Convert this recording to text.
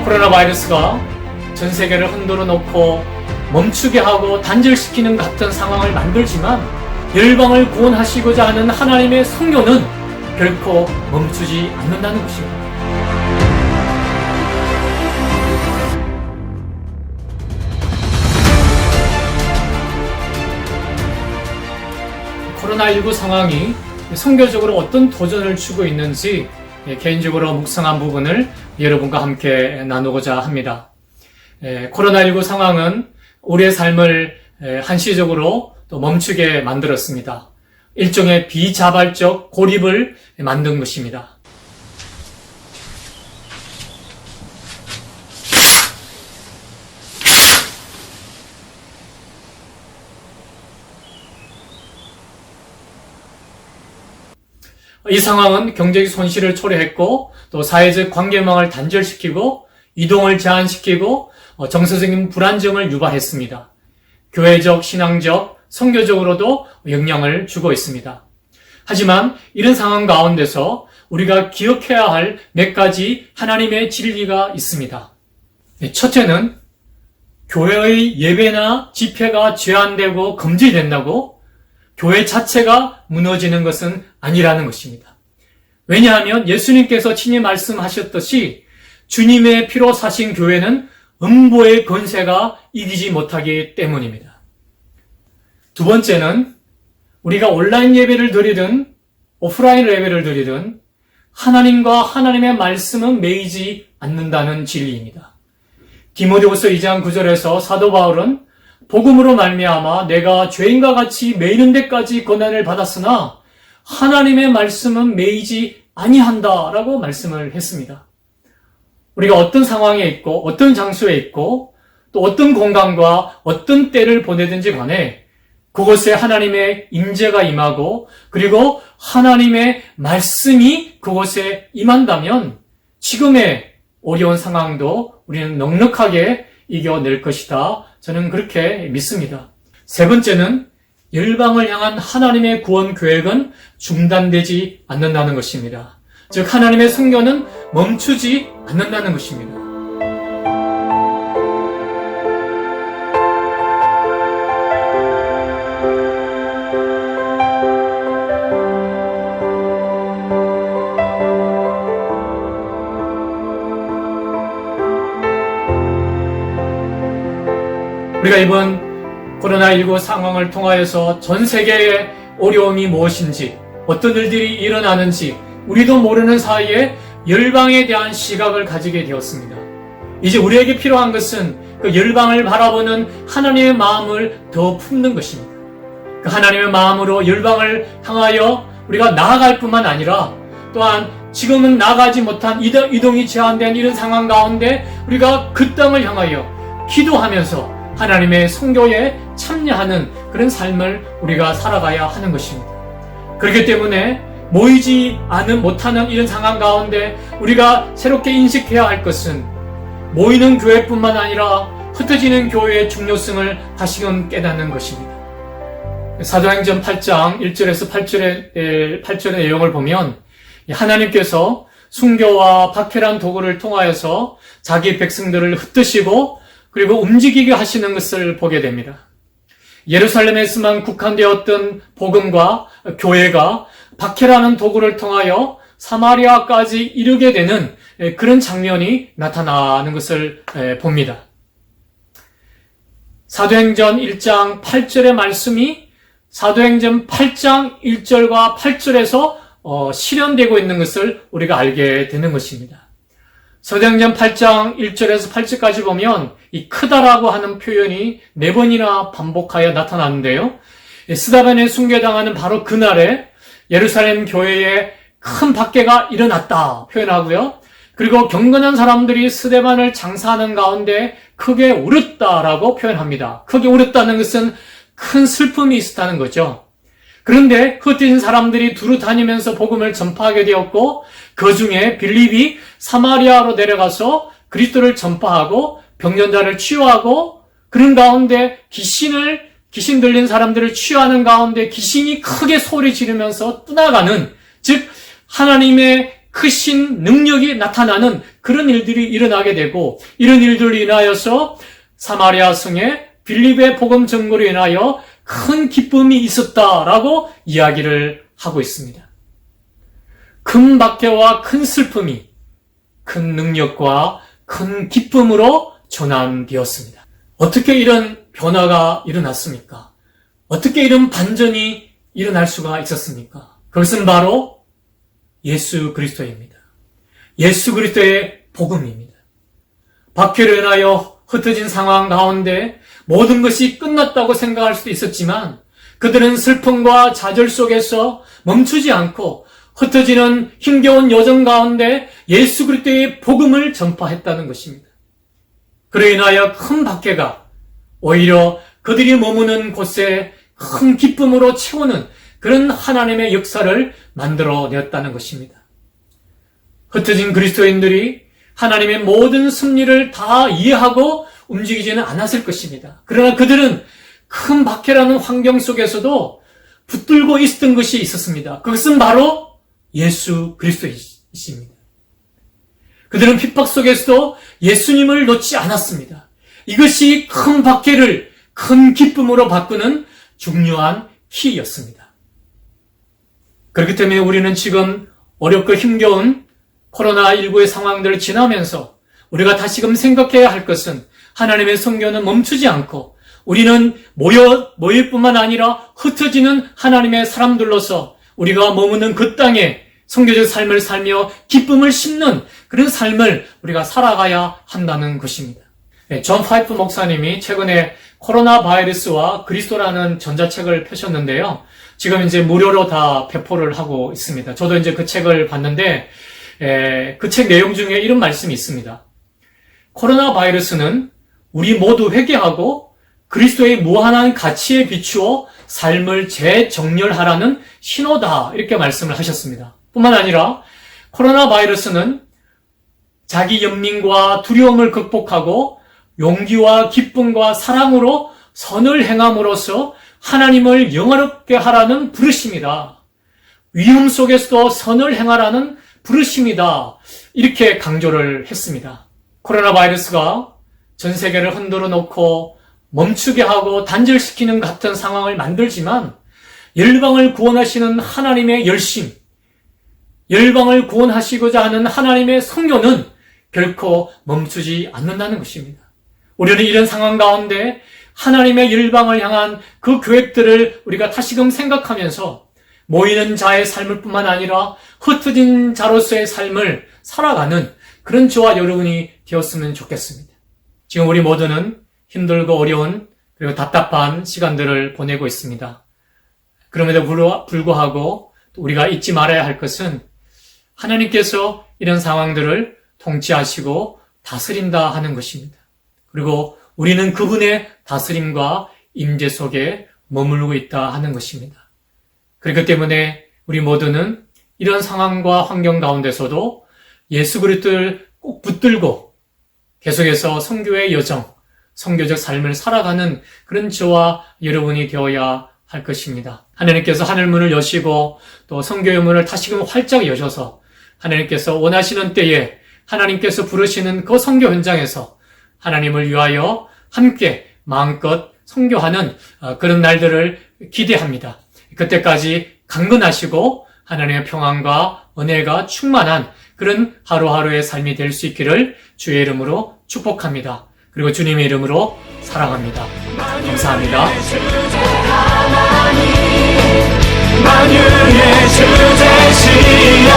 코로나 바이러스가 전 세계를 흔들어 놓고 멈추게 하고 단절시키는 같은 상황을 만들지만 열방을 구원하시고자 하는 하나님의 성교는 결코 멈추지 않는다는 것입니다. 코로나19 상황이 선교적으로 어떤 도전을 주고 있는지 개인적으로 묵상한 부분을 여러분과 함께 나누고자 합니다. 코로나19 상황은 우리의 삶을 한시적으로 또 멈추게 만들었습니다. 일종의 비자발적 고립을 만든 것입니다. 이 상황은 경제적 손실을 초래했고 또 사회적 관계망을 단절시키고 이동을 제한시키고 정서적인 불안정을 유발했습니다. 교회적, 신앙적, 선교적으로도 영향을 주고 있습니다. 하지만 이런 상황 가운데서 우리가 기억해야 할 몇 가지 하나님의 진리가 있습니다. 첫째는 교회의 예배나 집회가 제한되고 금지된다고 교회 자체가 무너지는 것은 아니라는 것입니다. 왜냐하면 예수님께서 친히 말씀하셨듯이 주님의 피로 사신 교회는 음보의 권세가 이기지 못하기 때문입니다. 두 번째는 우리가 온라인 예배를 드리든 오프라인 예배를 드리든 하나님과 하나님의 말씀은 매이지 않는다는 진리입니다. 디모데후서 2장 9절에서 사도 바울은 복음으로 말미암아 내가 죄인과 같이 매이는 데까지 고난을 받았으나 하나님의 말씀은 매이지 아니한다라고 말씀을 했습니다. 우리가 어떤 상황에 있고 어떤 장소에 있고 또 어떤 공간과 어떤 때를 보내든지 간에 그곳에 하나님의 임재가 임하고 그리고 하나님의 말씀이 그곳에 임한다면 지금의 어려운 상황도 우리는 넉넉하게 이겨낼 것이다. 저는 그렇게 믿습니다. 세 번째는 열방을 향한 하나님의 구원 계획은 중단되지 않는다는 것입니다. 즉 하나님의 선교는 멈추지 않는다는 것입니다. 우리가 이번 코로나19 상황을 통하여서 전 세계의 어려움이 무엇인지 어떤 일들이 일어나는지 우리도 모르는 사이에 열방에 대한 시각을 가지게 되었습니다. 이제 우리에게 필요한 것은 그 열방을 바라보는 하나님의 마음을 더 품는 것입니다. 그 하나님의 마음으로 열방을 향하여 우리가 나아갈 뿐만 아니라 또한 지금은 나가지 못한 이동이 제한된 이런 상황 가운데 우리가 그 땅을 향하여 기도하면서 하나님의 선교에 참여하는 그런 삶을 우리가 살아가야 하는 것입니다. 그렇기 때문에 모이지 못하는 이런 상황 가운데 우리가 새롭게 인식해야 할 것은 모이는 교회뿐만 아니라 흩어지는 교회의 중요성을 다시금 깨닫는 것입니다. 사도행전 8장 1절에서 8절의 내용을 보면 하나님께서 순교와 박해란 도구를 통하여서 자기 백성들을 흩으시고 그리고 움직이게 하시는 것을 보게 됩니다. 예루살렘에서만 국한되었던 복음과 교회가 박해라는 도구를 통하여 사마리아까지 이르게 되는 그런 장면이 나타나는 것을 봅니다. 사도행전 1장 8절의 말씀이 사도행전 8장 1절과 8절에서 실현되고 있는 것을 우리가 알게 되는 것입니다. 사도행전 8장 1절에서 8절까지 보면 이 크다라고 하는 표현이 4번이나 반복하여 나타나는데요. 스데반에 순교당하는 바로 그날에 예루살렘 교회에 큰 박해가 일어났다 표현하고요. 그리고 경건한 사람들이 스데반을 장사하는 가운데 크게 울었다라고 표현합니다. 크게 울었다는 것은 큰 슬픔이 있었다는 거죠. 그런데 흩어진 사람들이 두루 다니면서 복음을 전파하게 되었고 그 중에 빌립이 사마리아로 내려가서 그리스도를 전파하고 병전자를 치유하고 그런 가운데 귀신 들린 사람들을 치유하는 가운데 귀신이 크게 소리 지르면서 떠나가는 즉 하나님의 크신 능력이 나타나는 그런 일들이 일어나게 되고, 이런 일들로 인하여서 사마리아 성에 빌립의 복음 전거로 인하여 큰 기쁨이 있었다라고 이야기를 하고 있습니다. 큰 박해와 큰 슬픔이 큰 능력과 큰 기쁨으로 전환되었습니다. 어떻게 이런 변화가 일어났습니까? 어떻게 이런 반전이 일어날 수가 있었습니까? 그것은 바로 예수 그리스도입니다. 예수 그리스도의 복음입니다. 박해로 인하여 흩어진 상황 가운데 모든 것이 끝났다고 생각할 수도 있었지만 그들은 슬픔과 좌절 속에서 멈추지 않고 흩어지는 힘겨운 여정 가운데 예수 그리스도의 복음을 전파했다는 것입니다. 그로 인하여 큰 박해가 오히려 그들이 머무는 곳에 큰 기쁨으로 채우는 그런 하나님의 역사를 만들어내었다는 것입니다. 흩어진 그리스도인들이 하나님의 모든 섭리를 다 이해하고 움직이지는 않았을 것입니다. 그러나 그들은 큰 박해라는 환경 속에서도 붙들고 있었던 것이 있었습니다. 그것은 바로 예수 그리스도이십니다. 그들은 핍박 속에서도 예수님을 놓지 않았습니다. 이것이 큰 박해를 큰 기쁨으로 바꾸는 중요한 키였습니다. 그렇기 때문에 우리는 지금 어렵고 힘겨운 코로나19의 상황들을 지나면서 우리가 다시금 생각해야 할 것은 하나님의 선교는 멈추지 않고 우리는 모일 뿐만 아니라 흩어지는 하나님의 사람들로서 우리가 머무는 그 땅에 선교적 삶을 살며 기쁨을 심는 그런 삶을 우리가 살아가야 한다는 것입니다. 존 파이프 목사님이 최근에 코로나 바이러스와 그리스도라는 전자책을 펴셨는데요. 지금 이제 무료로 다 배포를 하고 있습니다. 저도 이제 그 책을 봤는데 그 책 내용 중에 이런 말씀이 있습니다. 코로나 바이러스는 우리 모두 회개하고 그리스도의 무한한 가치에 비추어 삶을 재정렬하라는 신호다, 이렇게 말씀을 하셨습니다. 뿐만 아니라 코로나 바이러스는 자기 연민과 두려움을 극복하고 용기와 기쁨과 사랑으로 선을 행함으로써 하나님을 영화롭게 하라는 부르심이다. 위험 속에서도 선을 행하라는 부르심이다. 이렇게 강조를 했습니다. 코로나 바이러스가 전 세계를 흔들어 놓고 멈추게 하고 단절시키는 같은 상황을 만들지만 열방을 구원하시는 하나님의 열심, 열방을 구원하시고자 하는 하나님의 선교는 결코 멈추지 않는다는 것입니다. 우리는 이런 상황 가운데 하나님의 열방을 향한 그 계획들을 우리가 다시금 생각하면서 모이는 자의 삶을 뿐만 아니라 흩어진 자로서의 삶을 살아가는 그런 저와 여러분이 되었으면 좋겠습니다. 지금 우리 모두는 힘들고 어려운 그리고 답답한 시간들을 보내고 있습니다. 그럼에도 불구하고 우리가 잊지 말아야 할 것은 하나님께서 이런 상황들을 통치하시고 다스린다 하는 것입니다. 그리고 우리는 그분의 다스림과 임재 속에 머물고 있다 하는 것입니다. 그렇기 때문에 우리 모두는 이런 상황과 환경 가운데서도 예수 그리스도를 꼭 붙들고 계속해서 선교의 여정, 선교적 삶을 살아가는 그런 저와 여러분이 되어야 할 것입니다. 하나님께서 하늘문을 여시고 또 선교의 문을 다시금 활짝 여셔서 하나님께서 원하시는 때에 하나님께서 부르시는 그 선교 현장에서 하나님을 위하여 함께 마음껏 선교하는 그런 날들을 기대합니다. 그때까지 강건하시고 하나님의 평안과 은혜가 충만한 그런 하루하루의 삶이 될 수 있기를 주의 이름으로 축복합니다. 그리고 주님의 이름으로 사랑합니다. 감사합니다. 만유의 주제시여